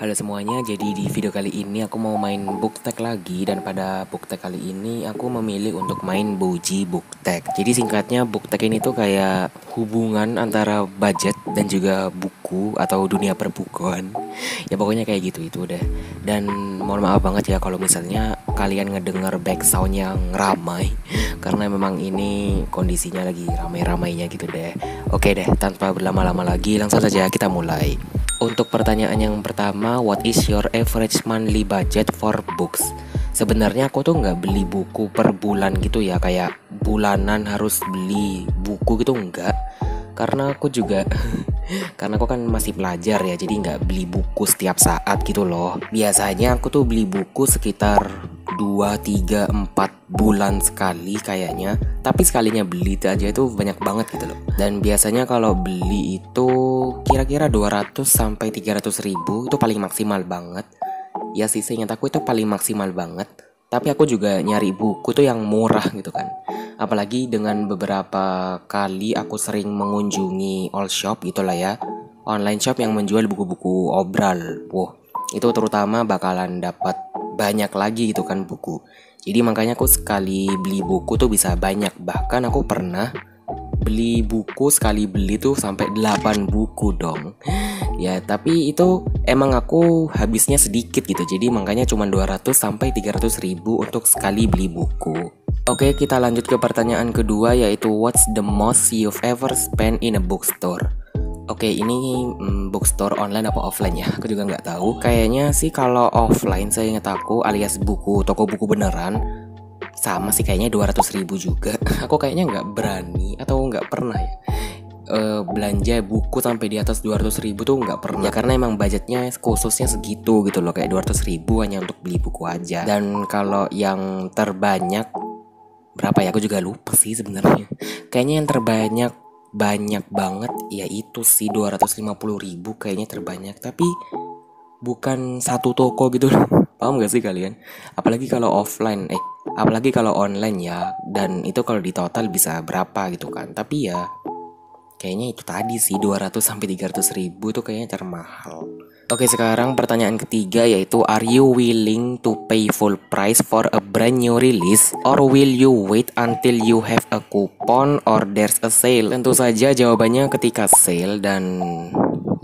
Halo semuanya, jadi di video kali ini aku mau main Booktek lagi. Dan pada Booktek kali ini aku memilih untuk main Boji Booktek. Jadi singkatnya Booktek ini tuh kayak hubungan antara budget dan juga buku atau dunia perbukuan. Ya pokoknya kayak gitu itu udah. Dan mohon maaf banget ya kalau misalnya kalian ngedenger background yang ramai, karena memang ini kondisinya lagi ramai-ramainya gitu deh. Oke deh, tanpa berlama-lama lagi langsung saja kita mulai. Untuk pertanyaan yang pertama, what is your average monthly budget for books? Sebenarnya aku tuh nggak beli buku per bulan gitu ya, kayak bulanan harus beli buku gitu enggak. Karena aku juga karena aku kan masih pelajar ya, jadi nggak beli buku setiap saat gitu loh. Biasanya aku tuh beli buku sekitar 2, 3, 4 bulan sekali kayaknya. Tapi sekalinya beli itu aja itu banyak banget gitu loh. Dan biasanya kalau beli itu kira-kira 200 sampai 300 ribu itu paling maksimal banget. Ya sih, seingat aku itu paling maksimal banget. Tapi aku juga nyari buku tuh yang murah gitu kan. Apalagi dengan beberapa kali aku sering mengunjungi all shop gitulah ya, online shop yang menjual buku-buku obral. Wah, itu terutama bakalan dapat banyak lagi gitu kan buku. Jadi makanya aku sekali beli buku tuh bisa banyak. Bahkan aku pernah beli buku sekali beli tuh sampai 8 buku dong. Ya tapi itu emang aku habisnya sedikit gitu. Jadi makanya cuma 200 sampai 300 ribu untuk sekali beli buku. Oke, kita lanjut ke pertanyaan kedua, yaitu what's the most you've ever spent in a bookstore? Oke, ini bookstore online apa offline ya? Aku juga nggak tahu. Kayaknya sih kalau offline, saya ingat aku alias buku toko buku beneran, sama sih kayaknya 200 ribu juga. Aku kayaknya nggak berani atau nggak pernah ya belanja buku sampai di atas 200 ribu tuh nggak pernah ya, karena emang budgetnya khususnya segitu gitu loh, kayak 200 ribu hanya untuk beli buku aja. Dan kalau yang terbanyak berapa ya, aku juga lupa sih sebenarnya. Kayaknya yang terbanyak banyak banget ya itu sih 250 ribu kayaknya terbanyak. Tapi bukan satu toko gitu loh. Paham gak sih kalian? Apalagi kalau offline, apalagi kalau online ya. Dan itu kalau di total bisa berapa gitu kan. Tapi ya kayaknya itu tadi sih 200 sampai 300 ribu tuh kayaknya termahal. Oke, sekarang pertanyaan ketiga, yaitu are you willing to pay full price for a brand new release or will you wait until you have a coupon or there's a sale? Tentu saja jawabannya ketika sale. Dan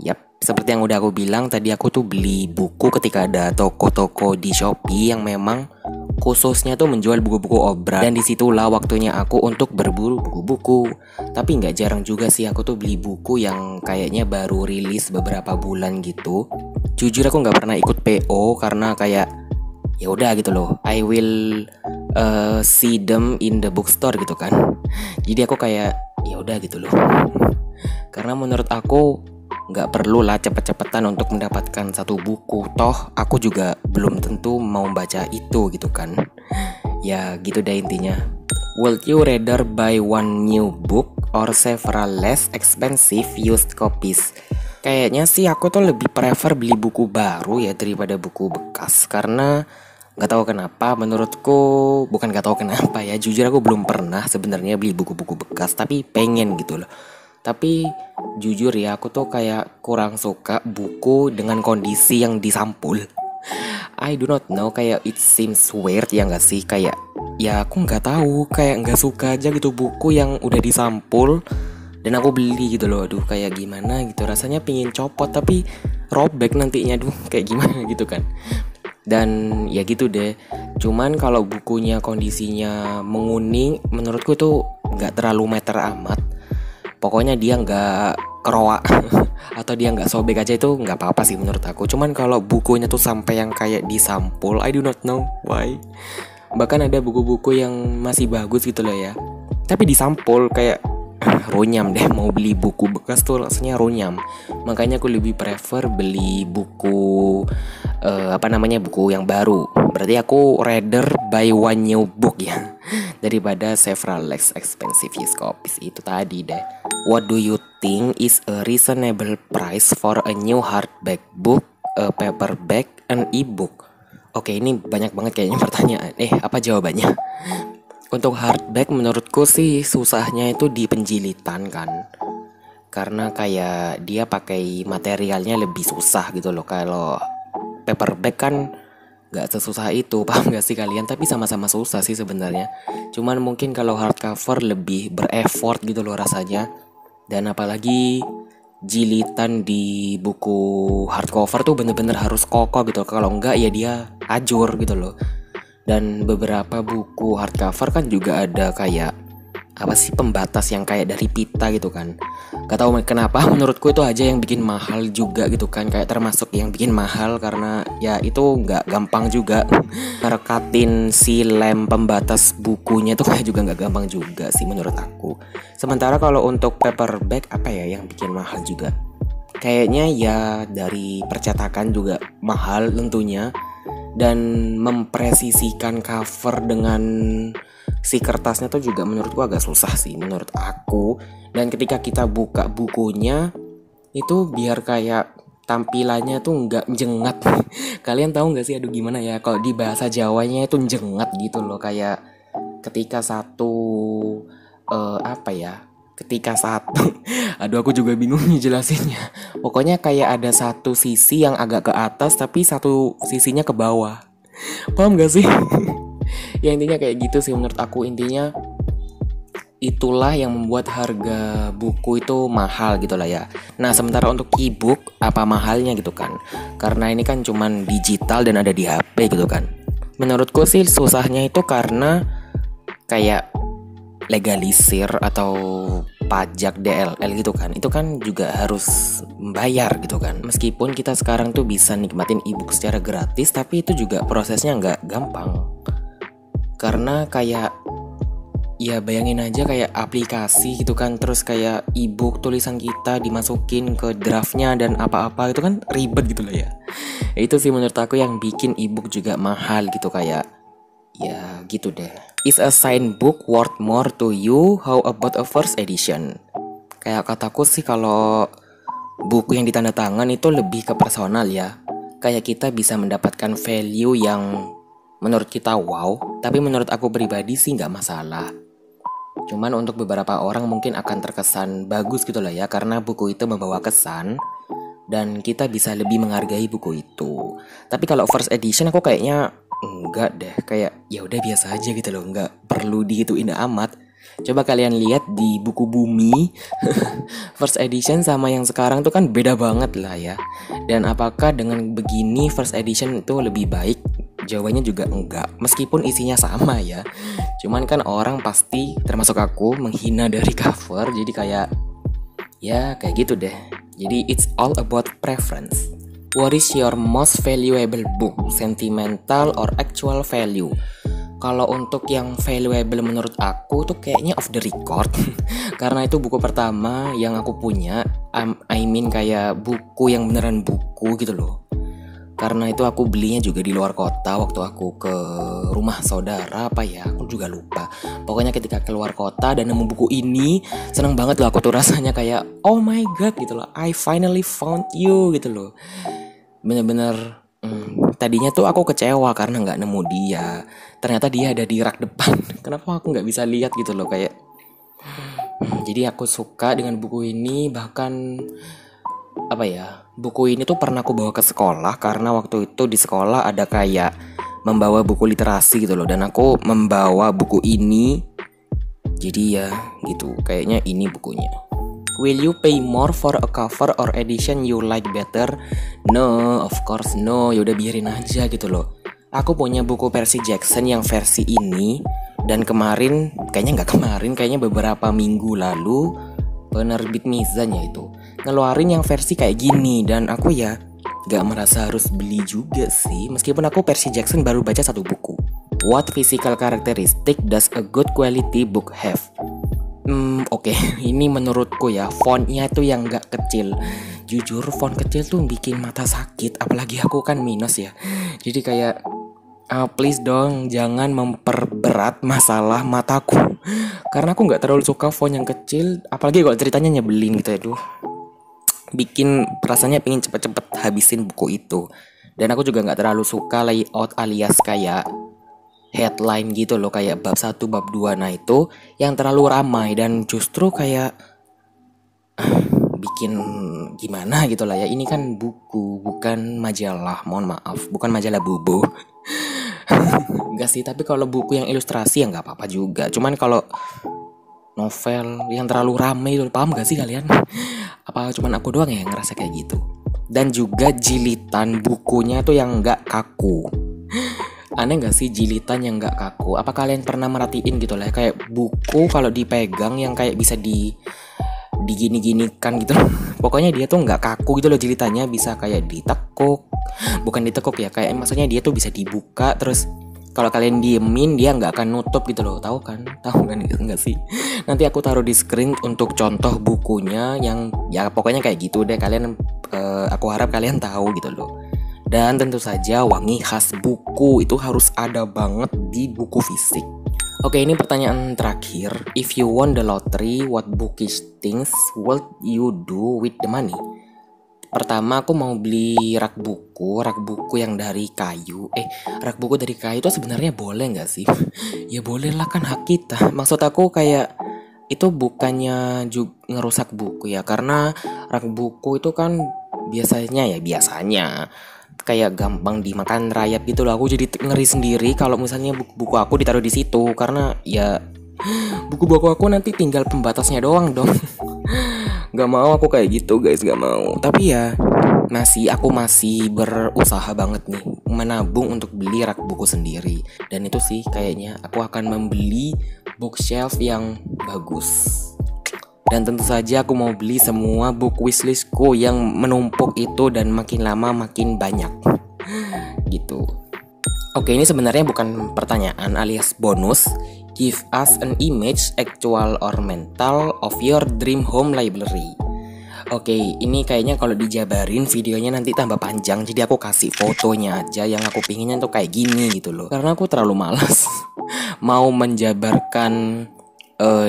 yap, seperti yang udah aku bilang tadi, aku tuh beli buku ketika ada toko-toko di Shopee yang memang khususnya tuh menjual buku-buku obral. Dan disitulah waktunya aku untuk berburu buku-buku. Tapi nggak jarang juga sih aku tuh beli buku yang kayaknya baru rilis beberapa bulan gitu. Jujur aku nggak pernah ikut PO karena kayak ya udah gitu loh, I will see them in the bookstore gitu kan. Jadi aku kayak ya udah gitu loh. Karena menurut aku nggak perlu lah cepet-cepetan untuk mendapatkan satu buku. Toh aku juga belum tentu mau baca itu gitu kan. Ya gitu deh intinya. Would you rather buy one new book or several less expensive used copies? Kayaknya sih aku tuh lebih prefer beli buku baru ya daripada buku bekas. Karena gak tahu kenapa, menurutku, bukan gak tahu kenapa ya, jujur aku belum pernah sebenarnya beli buku-buku bekas. Tapi pengen gitu loh. Tapi jujur ya, aku tuh kayak kurang suka buku dengan kondisi yang disampul. I do not know, kayak it seems weird ya gak sih? Kayak ya aku gak tahu, kayak gak suka aja gitu buku yang udah disampul dan aku beli gitu loh. Aduh, kayak gimana gitu, rasanya pingin copot tapi robek nantinya. Aduh, kayak gimana gitu kan. Dan ya gitu deh. Cuman kalau bukunya kondisinya menguning, menurutku tuh gak terlalu meter amat. Pokoknya dia nggak keroak atau dia nggak sobek aja itu nggak apa-apa sih menurut aku. Cuman kalau bukunya tuh sampai yang kayak disampul, I do not know why. Bahkan ada buku-buku yang masih bagus gitu loh ya, tapi disampul, kayak runyam deh. Mau beli buku bekas tuh rasanya runyam. Makanya aku lebih prefer beli buku buku yang baru. Berarti aku rather buy one new book ya daripada several less expensive used copies itu tadi deh. What do you think is a reasonable price for a new hardback book, a paperback, an ebook? Oke, ini banyak banget kayaknya pertanyaan. Apa jawabannya? Untuk hardback menurutku sih susahnya itu di penjilitan kan. Karena kayak dia pakai materialnya lebih susah gitu loh. Kalau paperback kan nggak sesusah itu, paham gak sih kalian? Tapi sama-sama susah sih sebenarnya. Cuman mungkin kalau hardcover lebih bereffort gitu loh rasanya. Dan apalagi jilitan di buku hardcover tuh bener-bener harus kokoh gitu. Kalau enggak ya dia ajur gitu loh. Dan beberapa buku hardcover kan juga ada kayak apa sih, pembatas yang kayak dari pita gitu kan. Gak tahu kenapa menurutku itu aja yang bikin mahal juga gitu kan. Kayak termasuk yang bikin mahal karena ya itu nggak gampang juga. Ngerekatin si lem pembatas bukunya itu kayak juga nggak gampang juga sih menurut aku. Sementara kalau untuk paperback apa ya yang bikin mahal juga, kayaknya ya dari percetakan juga mahal tentunya. Dan mempresisikan cover dengan si kertasnya tuh juga menurutku agak susah sih menurut aku. Dan ketika kita buka bukunya itu biar kayak tampilannya tuh nggak jengat. Kalian tahu nggak sih, aduh gimana ya kalau di bahasa Jawanya itu jengat gitu loh. Kayak ketika satu apa ya, ketika satu aduh aku juga bingung nih jelasinnya. Pokoknya kayak ada satu sisi yang agak ke atas tapi satu sisinya ke bawah. Paham gak sih? Ya intinya kayak gitu sih menurut aku. Intinya itulah yang membuat harga buku itu mahal gitu lah ya. Nah sementara untuk e-book apa mahalnya gitu kan, karena ini kan cuman digital dan ada di HP gitu kan. Menurutku sih susahnya itu karena kayak legalisir atau pajak DLL gitu kan. Itu kan juga harus membayar gitu kan. Meskipun kita sekarang tuh bisa nikmatin e-book secara gratis, tapi itu juga prosesnya nggak gampang. Karena kayak ya bayangin aja kayak aplikasi gitu kan, terus kayak e-book tulisan kita dimasukin ke draftnya dan apa-apa itu kan ribet gitu lah ya. Itu sih menurut aku yang bikin e-book juga mahal gitu. Kayak ya gitu deh. Is a signed book worth more to you? How about a first edition? Kayak kataku sih kalau buku yang ditandatangan itu lebih ke personal ya. Kayak kita bisa mendapatkan value yang menurut kita wow, tapi menurut aku pribadi sih nggak masalah. Cuman untuk beberapa orang mungkin akan terkesan bagus gitu lah ya, karena buku itu membawa kesan dan kita bisa lebih menghargai buku itu. Tapi kalau first edition aku kayaknya enggak deh, kayak ya udah biasa aja gitu loh, nggak perlu digituin amat. Coba kalian lihat di buku Bumi first edition sama yang sekarang tuh kan beda banget lah ya. Dan apakah dengan begini first edition itu lebih baik? Jawabannya juga enggak, meskipun isinya sama ya. Cuman kan orang pasti, termasuk aku, menghina dari cover. Jadi kayak ya kayak gitu deh. Jadi it's all about preference. What is your most valuable book? Sentimental or actual value? Kalau untuk yang valuable menurut aku tuh kayaknya Off the Record. Karena itu buku pertama yang aku punya. I mean kayak buku yang beneran buku gitu loh. Karena itu aku belinya juga di luar kota waktu aku ke rumah saudara apa ya, aku juga lupa. Pokoknya ketika keluar kota dan nemu buku ini, seneng banget loh aku tuh rasanya kayak oh my god gitu loh, I finally found you gitu loh. Bener-bener tadinya tuh aku kecewa karena nggak nemu dia. Ternyata dia ada di rak depan. Kenapa aku nggak bisa lihat gitu loh kayak. Jadi aku suka dengan buku ini. Bahkan apa ya, buku ini tuh pernah aku bawa ke sekolah karena waktu itu di sekolah ada kayak membawa buku literasi gitu loh, dan aku membawa buku ini. Jadi ya gitu, kayaknya ini bukunya. Will you pay more for a cover or edition you like better? No, of course no. Yaudah biarin aja gitu loh. Aku punya buku Percy Jackson yang versi ini, dan kemarin, kayaknya beberapa minggu lalu penerbit Mizan ya itu ngeluarin yang versi kayak gini, dan aku ya gak merasa harus beli juga sih, meskipun aku Percy Jackson baru baca satu buku. What physical characteristic does a good quality book have? Oke. Ini menurutku ya, fontnya itu yang gak kecil. Jujur font kecil tuh bikin mata sakit, apalagi aku kan minus ya. Jadi kayak please dong jangan memperberat masalah mataku. Karena aku gak terlalu suka font yang kecil, apalagi kalau ceritanya nyebelin gitu ya. Bikin rasanya pengen cepet-cepet habisin buku itu. Dan aku juga gak terlalu suka layout alias kayak headline gitu loh, kayak bab 1, bab 2. Nah itu yang terlalu ramai dan justru kayak bikin gimana gitu lah ya. Ini kan buku, bukan majalah. Mohon maaf, bukan majalah Bobo. Enggak sih, tapi kalau buku yang ilustrasi ya nggak apa-apa juga. Cuman kalau novel yang terlalu rame itu, paham gak sih kalian? Apa cuman aku doang ya yang ngerasa kayak gitu? Dan juga jilitan bukunya tuh yang nggak kaku. Aneh gak sih jilitan yang gak kaku? Apa kalian pernah merhatiin gitu lah, kayak buku kalau dipegang yang kayak bisa digini-ginikan gitu. Pokoknya dia tuh gak kaku gitu loh jilitannya, bisa kayak ditekuk. Bukan ditekuk ya, kayak maksudnya dia tuh bisa dibuka, terus kalau kalian diemin dia nggak akan nutup gitu loh. Tahu kan nggak sih? Nanti aku taruh di screen untuk contoh bukunya yang ya pokoknya kayak gitu deh. Kalian aku harap kalian tahu gitu loh. Dan tentu saja wangi khas buku itu harus ada banget di buku fisik. Oke, ini pertanyaan terakhir. If you won the lottery, what bookish things would you do with the money? Pertama, aku mau beli rak buku yang dari kayu. Rak buku dari kayu itu sebenarnya boleh nggak sih? Ya boleh lah, kan hak kita. Maksud aku kayak itu bukannya juga ngerusak buku ya, karena rak buku itu kan biasanya kayak gampang dimakan rayap gitu loh. Aku jadi ngeri sendiri kalau misalnya buku-buku aku ditaruh di situ, karena ya buku-buku aku nanti tinggal pembatasnya doang dong. Gak mau aku kayak gitu guys, gak mau. Tapi ya aku masih berusaha banget nih menabung untuk beli rak buku sendiri. Dan itu sih kayaknya aku akan membeli bookshelf yang bagus. Dan tentu saja aku mau beli semua buku wishlistku yang menumpuk itu, dan makin lama makin banyak gitu. Oke, ini sebenarnya bukan pertanyaan alias bonus. Give us an image, actual or mental, of your dream home library. Oke, ini kayaknya kalau dijabarin videonya nanti tambah panjang. Jadi aku kasih fotonya aja yang aku pinginnya tuh kayak gini gitu loh. Karena aku terlalu malas mau menjabarkan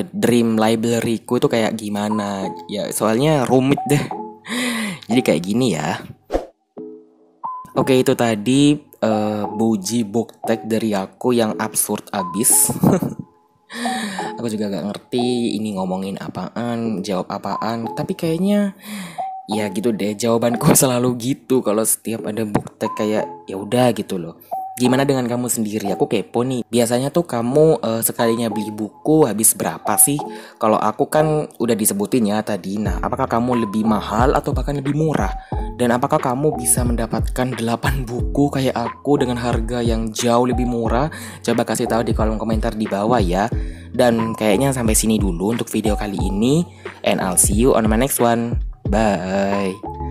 dream library-ku itu kayak gimana. Ya soalnya rumit deh. Jadi kayak gini ya. Oke, itu tadi Boji Booktek dari aku yang absurd abis. Aku juga gak ngerti ini ngomongin apaan, jawab apaan. Tapi kayaknya ya gitu deh, jawabanku selalu gitu kalau setiap ada booktek, kayak ya udah gitu loh. Gimana dengan kamu sendiri? Aku kepo nih. Biasanya tuh kamu sekalinya beli buku habis berapa sih? Kalau aku kan udah disebutin ya tadi. Nah, apakah kamu lebih mahal atau bahkan lebih murah? Dan apakah kamu bisa mendapatkan 8 buku kayak aku dengan harga yang jauh lebih murah? Coba kasih tahu di kolom komentar di bawah ya. Dan kayaknya sampai sini dulu untuk video kali ini. And I'll see you on my next one. Bye.